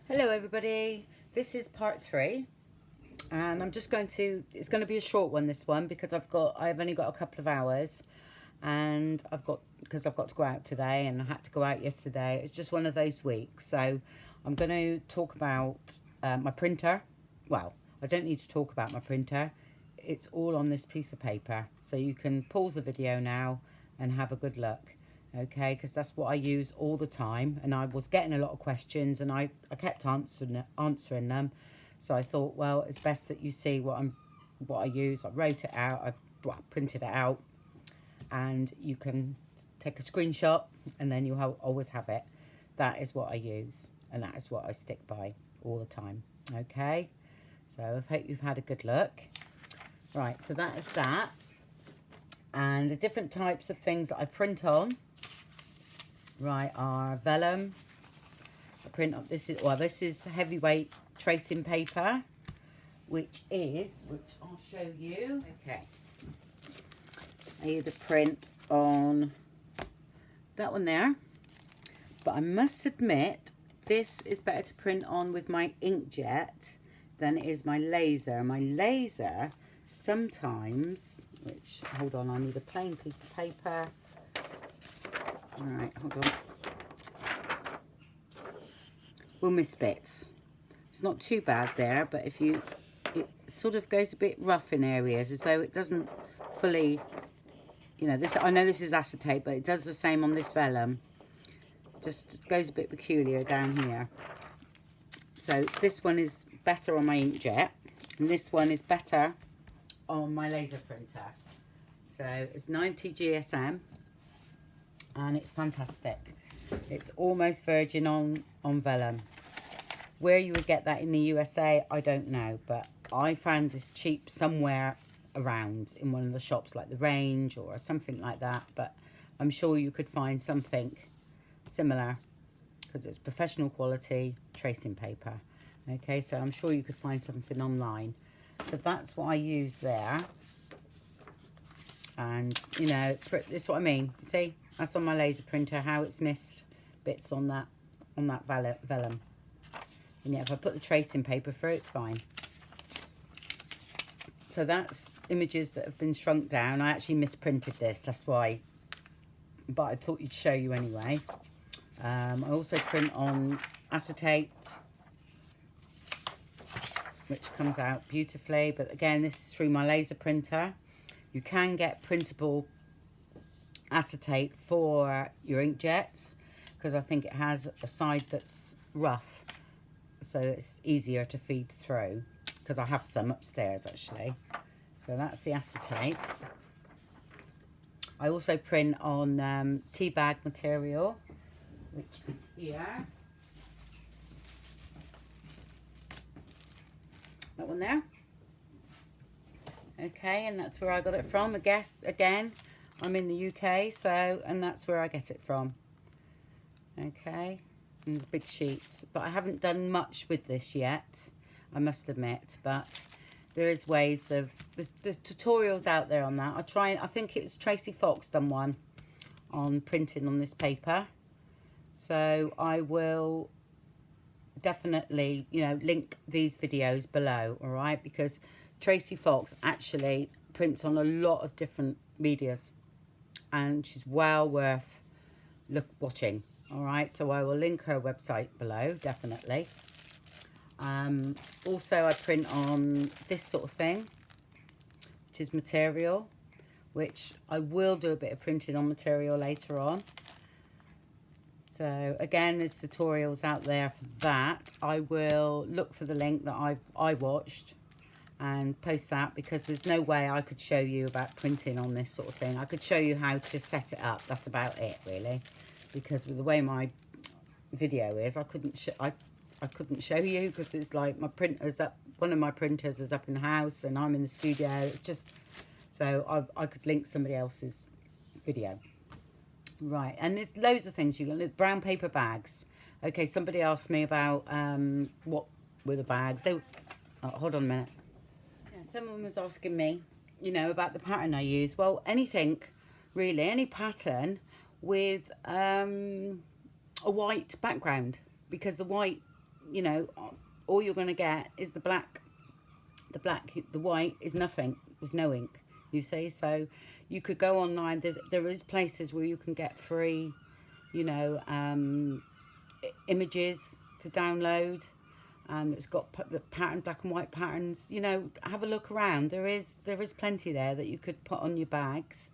Hello everybody, this is part 3 and I'm just going to, it's going to be a short one this one because I've only got a couple of hours and because I've got to go out today and I had to go out yesterday. It's just one of those weeks, so I'm going to talk about my printer. Well, I don't need to talk about my printer, it's all on this piece of paper, so you can pause the video now and have a good look. Okay, because that's what I use all the time, and I was getting a lot of questions and I kept answering them, so I thought, well, it's best that you see what I use. I wrote it out, I printed it out, and you can take a screenshot and then you'll always have it. That is what I use and that is what I stick by all the time. Okay, so I hope you've had a good look. Right, so that is that, and the different types of things that I print on. Right, are vellum. I print up, this is heavyweight tracing paper, which I'll show you. Okay, I either print on that one there, but I must admit this is better to print on with my inkjet than it is my laser. My laser sometimes, hold on, I need a plain piece of paper. Alright, hold on. We'll miss bits. It's not too bad there, but it sort of goes a bit rough in areas, as though it doesn't fully, I know this is acetate, but it does the same on this vellum. Just goes a bit peculiar down here. So this one is better on my inkjet, and this one is better on my laser printer. So it's 90 GSM. And it's fantastic. It's almost virgin on vellum. Where you would get that in the USA, I don't know, but I found this cheap somewhere around in one of the shops like the Range or something like that, but I'm sure you could find something similar because it's professional quality tracing paper. Okay, so I'm sure you could find something online. So that's what I use there. And this is what I mean. See? That's on my laser printer, how it's missed bits on that vellum. And yeah, if I put the tracing paper through, it's fine. So that's images that have been shrunk down. I actually misprinted this, that's why. But I thought you'd show you anyway. I also print on acetate, which comes out beautifully. But again, this is through my laser printer. You can get printable acetate for your inkjets because I think it has a side that's rough, so it's easier to feed through, because I have some upstairs actually. So that's the acetate. I also print on Teabag material, which is here, that one there. Okay, and that's where I got it from. Again, I'm in the UK, and that's where I get it from. Okay, and the big sheets. But I haven't done much with this yet, I must admit. But there is ways of, there's tutorials out there on that. I think it was Tracy Fox done one on printing on this paper. So I will definitely, link these videos below, all right? Because Tracy Fox actually prints on a lot of different medias, and she's well worth watching. All right, so I will link her website below, definitely. Also, I print on this sort of thing, which is material, which I will do a bit of printing on material later on. So again, there's tutorials out there for that. I will look for the link that I watched and post that, because there's no way I could show you about printing on this sort of thing. I could show you how to set it up, that's about it really, because with the way my video is, I couldn't show you, because it's like my printer's up, one of my printers is up in the house and I'm in the studio. It's just, so I could link somebody else's video. Right, and there's loads of things you can, brown paper bags. Okay, somebody asked me about what were the bags. Hold on a minute. Someone was asking me, about the pattern I use. Well, anything, really, any pattern with a white background, because the white you know, all you're going to get is the black. The white is nothing. There's no ink, you see. So you could go online. There is places where you can get free, you know, images to download. It's got the pattern, black and white patterns. You know, have a look around. There is plenty there that you could put on your bags.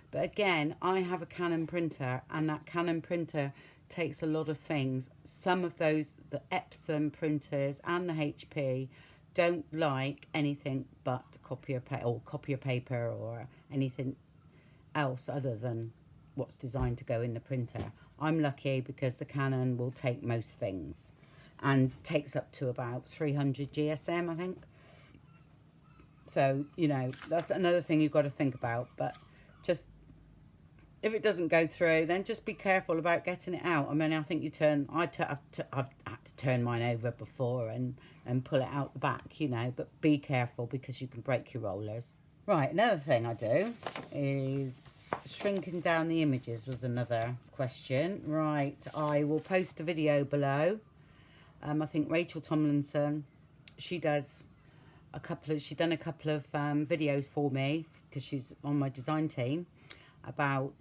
But again, I have a Canon printer, and that Canon printer takes a lot of things. Some of those, the Epson printers and the HP, don't like anything but copier paper or anything else other than what's designed to go in the printer. I'm lucky because the Canon will take most things, and takes up to about 300 GSM, I think. So, you know, that's another thing you've got to think about. But just, if it doesn't go through, then just be careful about getting it out. I mean, I think I've had to turn mine over before and pull it out the back, you know, but be careful because you can break your rollers. Right, another thing I do is shrinking down the images was another question. Right, I will post a video below. I think Rachel Tomlinson, she's done a couple of videos for me because she's on my design team about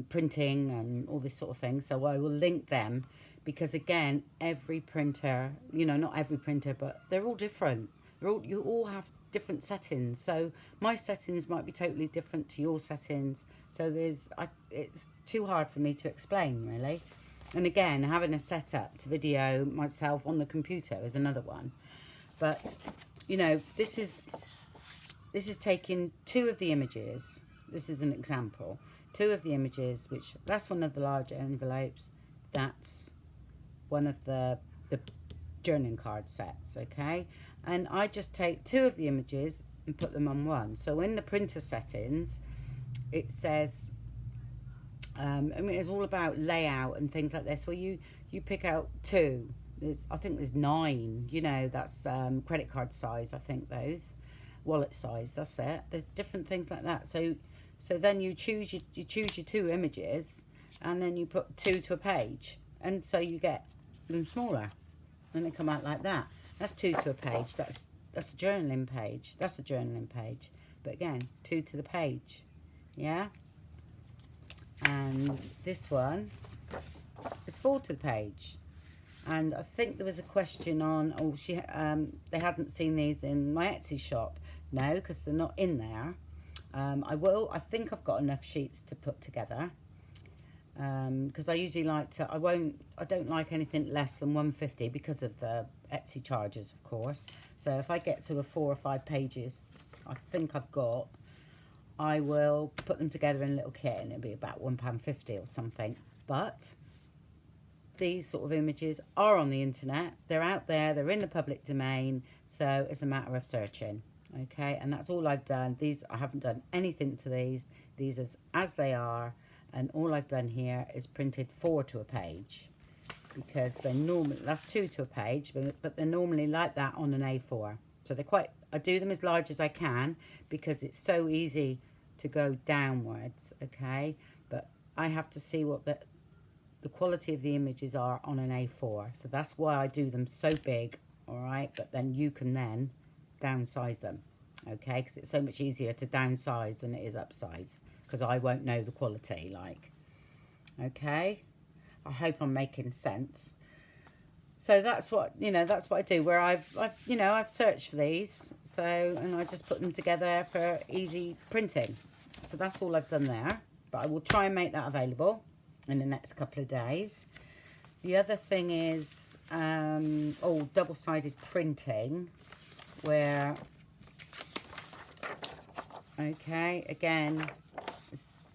printing and all this sort of thing. So I will link them because, again, every printer, you know, not every printer, but they're all different. You all have different settings. So my settings might be totally different to your settings. So it's too hard for me to explain, really. And again, having a setup to video myself on the computer is another one. But, you know, this is taking 2 of the images. This is an example. 2 of the images, which that's one of the larger envelopes. That's one of the journaling card sets, okay? And I just take 2 of the images and put them on one. So in the printer settings, it says, I mean, it's all about layout and things like this, where you pick out 2. I think there's 9, you know, that's credit card size, I think those. Wallet size, that's it. There's different things like that. So then you choose your 2 images, and then you put 2 to a page, and so you get them smaller, and they come out like that. That's 2 to a page. That's a journaling page. That's a journaling page. But again, 2 to the page, yeah. And this one is 4 to the page. And I think there was a question on, they hadn't seen these in my Etsy shop. No, because they're not in there. I think I've got enough sheets to put together. Because I usually I don't like anything less than 150 because of the Etsy charges, of course. So if I get sort of 4 or 5 pages, I think I've got, I will put them together in a little kit, and it'll be about £1.50 or something. But these sort of images are on the internet. They're out there. They're in the public domain. So it's a matter of searching. Okay, and that's all I've done. I haven't done anything to these. These are as they are. And all I've done here is printed 4 to a page, because they're normally, that's 2 to a page, but they're normally like that on an A4. So I do them as large as I can because it's so easy to go downwards, okay? But I have to see what the quality of the images are on an A4. So that's why I do them so big, all right? But then you can then downsize them, okay? Because it's so much easier to downsize than it is upsize, because I won't know the quality, like, okay? I hope I'm making sense. So that's what I do, where I've searched for these, and I just put them together for easy printing. So that's all I've done there, but I will try and make that available in the next couple of days. The other thing is double-sided printing, where, okay, again, it's,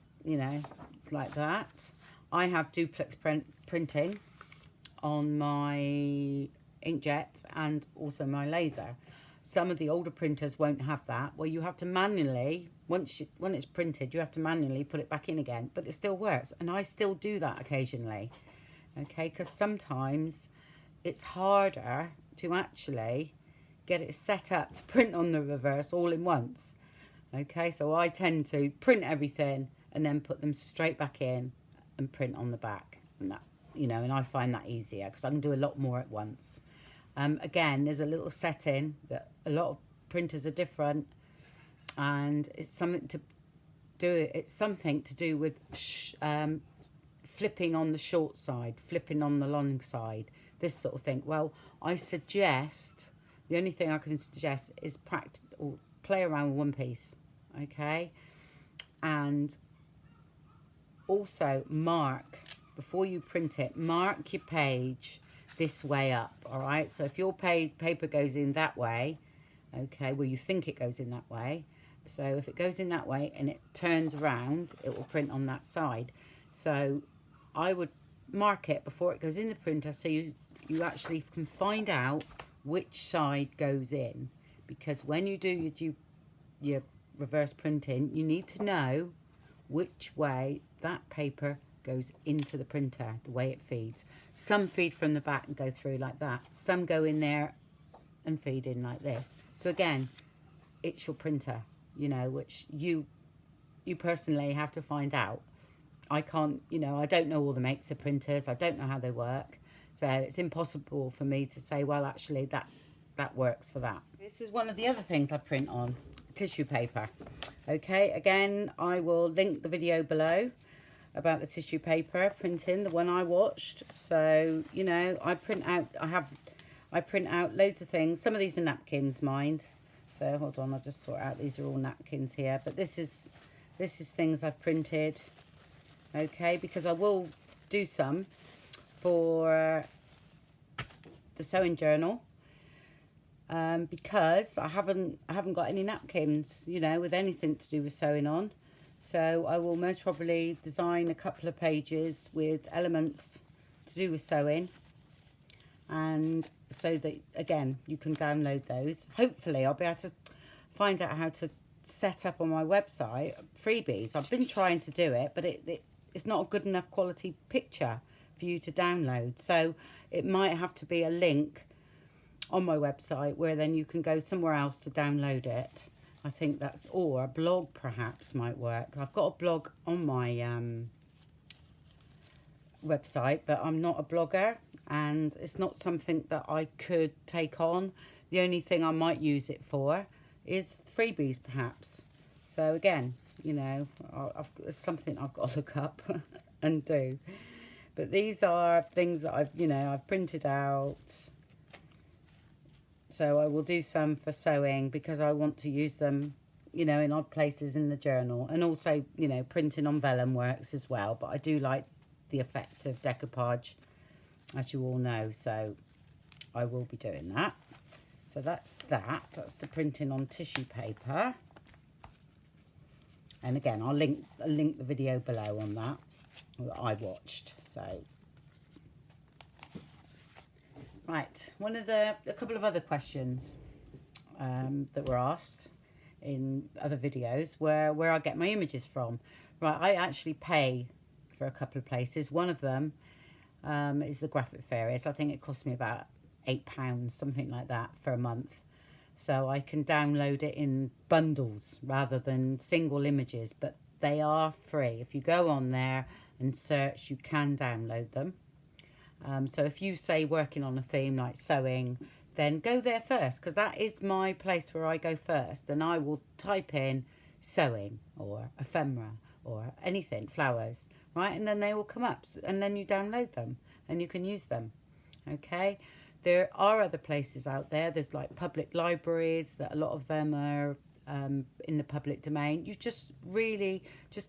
like that. I have duplex printing on my inkjet and also my laser. Some of the older printers won't have that, where you have to manually, when it's printed, you have to manually put it back in again, but it still works, and I still do that occasionally, okay, because sometimes it's harder to actually get it set up to print on the reverse all in once, okay, so I tend to print everything and then put them straight back in and print on the back, and that, you know, and I find that easier because I can do a lot more at once. Again, there's a little setting that a lot of printers are different, and it's something to do. It's something to do with flipping on the short side, flipping on the long side, this sort of thing. Well, I suggest, the only thing I can suggest is practice or play around with one piece, okay? And also mark, before you print it, mark your page this way up, all right? So if your paper goes in that way, okay, well, you think it goes in that way. So if it goes in that way and it turns around, it will print on that side. So I would mark it before it goes in the printer, so you actually can find out which side goes in, because when you do your reverse printing, you need to know which way that paper goes into the printer, the way it feeds. Some feed from the back and go through like that. Some go in there and feed in like this. So again, it's your printer, you know, which you personally have to find out. I can't, you know, I don't know all the makes of printers. I don't know how they work. So it's impossible for me to say, well, actually that works for that. This is one of the other things I print on, tissue paper. Okay, again, I will link the video below about the tissue paper printing, the one I watched. So, you know, I print out loads of things. Some of these are napkins, mind. So hold on, I'll just sort out, these are all napkins here. But this is things I've printed. Okay, because I will do some for the sewing journal, because I haven't got any napkins, you know, with anything to do with sewing on. So I will most probably design a couple of pages with elements to do with sewing, and so that, again, you can download those. Hopefully I'll be able to find out how to set up on my website freebies. I've been trying to do it, but it's not a good enough quality picture for you to download. So it might have to be a link on my website where then you can go somewhere else to download it. I think that's, or a blog perhaps might work. I've got a blog on my website, but I'm not a blogger, and it's not something that I could take on. The only thing I might use it for is freebies perhaps. So again, you know, it's something I've got to look up and do. But these are things that I've printed out. So I will do some for sewing because I want to use them, you know, in odd places in the journal. And also, you know, printing on vellum works as well. But I do like the effect of decoupage, as you all know. So I will be doing that. So that's that. That's the printing on tissue paper. And again, I'll link the video below on that I watched. So, right, a couple of other questions that were asked in other videos where I get my images from. Right, I actually pay for a couple of places. One of them is the Graphic Fairies. I think it cost me about £8, something like that, for a month. So I can download it in bundles rather than single images, but they are free. If you go on there and search, you can download them. So if you say working on a theme like sewing, then go there first, because that is my place where I go first. And I will type in sewing or ephemera or anything, flowers, right? And then they will come up, and then you download them and you can use them, okay? There are other places out there. There's like public libraries, that a lot of them are in the public domain. You just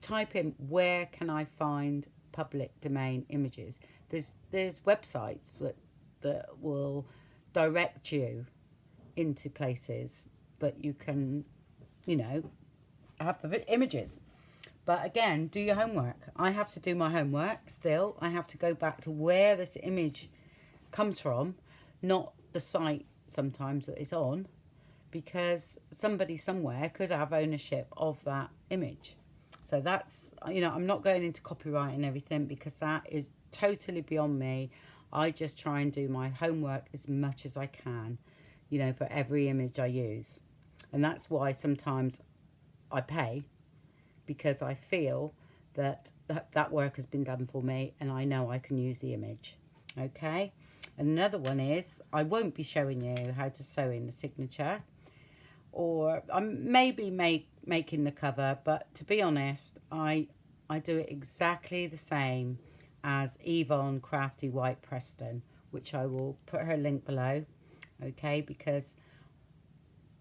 type in, where can I find public domain images? There's websites that will direct you into places that you can, you know, have the images. But again, do your homework. I have to do my homework still. I have to go back to where this image comes from, not the site sometimes that it's on, because somebody somewhere could have ownership of that image. So that's, you know, I'm not going into copyright and everything, because that is totally beyond me. I just try and do my homework as much as I can, you know, for every image I use. And that's why sometimes I pay, because I feel that work has been done for me, and I know I can use the image. Okay. Another one is, I won't be showing you how to sew in the signature, or I'm maybe making the cover, but to be honest, I do it exactly the same as Yvonne Crafty White Preston, which I will put her link below, okay, because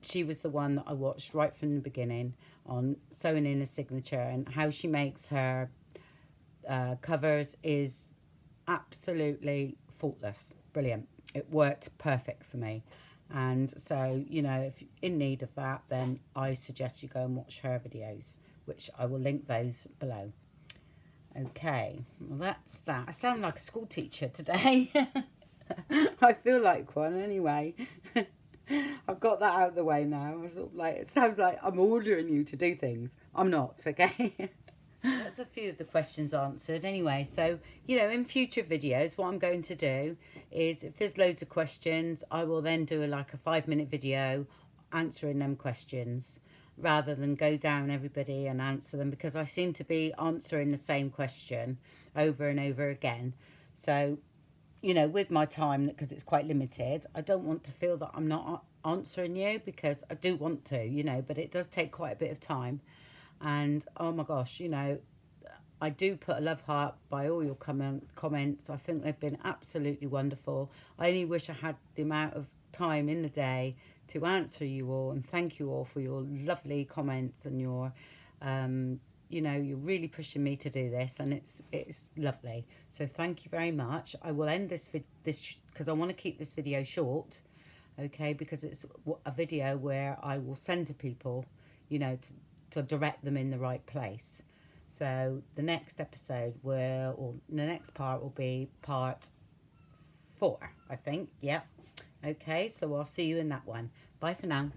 she was the one that I watched right from the beginning on sewing in a signature, and how she makes her covers is absolutely faultless. Brilliant. It worked perfect for me. And so, you know, if you're in need of that, then I suggest you go and watch her videos, which I will link those below. Okay, well, that's that. I sound like a school teacher today. I feel like one anyway. I've got that out of the way now. I sort of like, it sounds like I'm ordering you to do things. I'm not, okay? That's a few of the questions answered anyway. So, you know, in future videos, what I'm going to do is, if there's loads of questions, I will then do like a 5-minute video answering them questions, rather than go down everybody and answer them, because I seem to be answering the same question over and over again. So, you know, with my time, because it's quite limited, I don't want to feel that I'm not answering you, because I do want to, you know, but it does take quite a bit of time. And oh my gosh, you know, I do put a love heart by all your comments. I think they've been absolutely wonderful. I only wish I had the amount of time in the day to answer you all, and thank you all for your lovely comments and your you know, you're really pushing me to do this, and it's lovely. So thank you very much. I will end this because I want to keep this video short, okay, because it's a video where I will send to people, you know, to direct them in the right place. So the next episode or the next part will be part 4, I think. Yeah. Okay, so I'll see you in that one. Bye for now.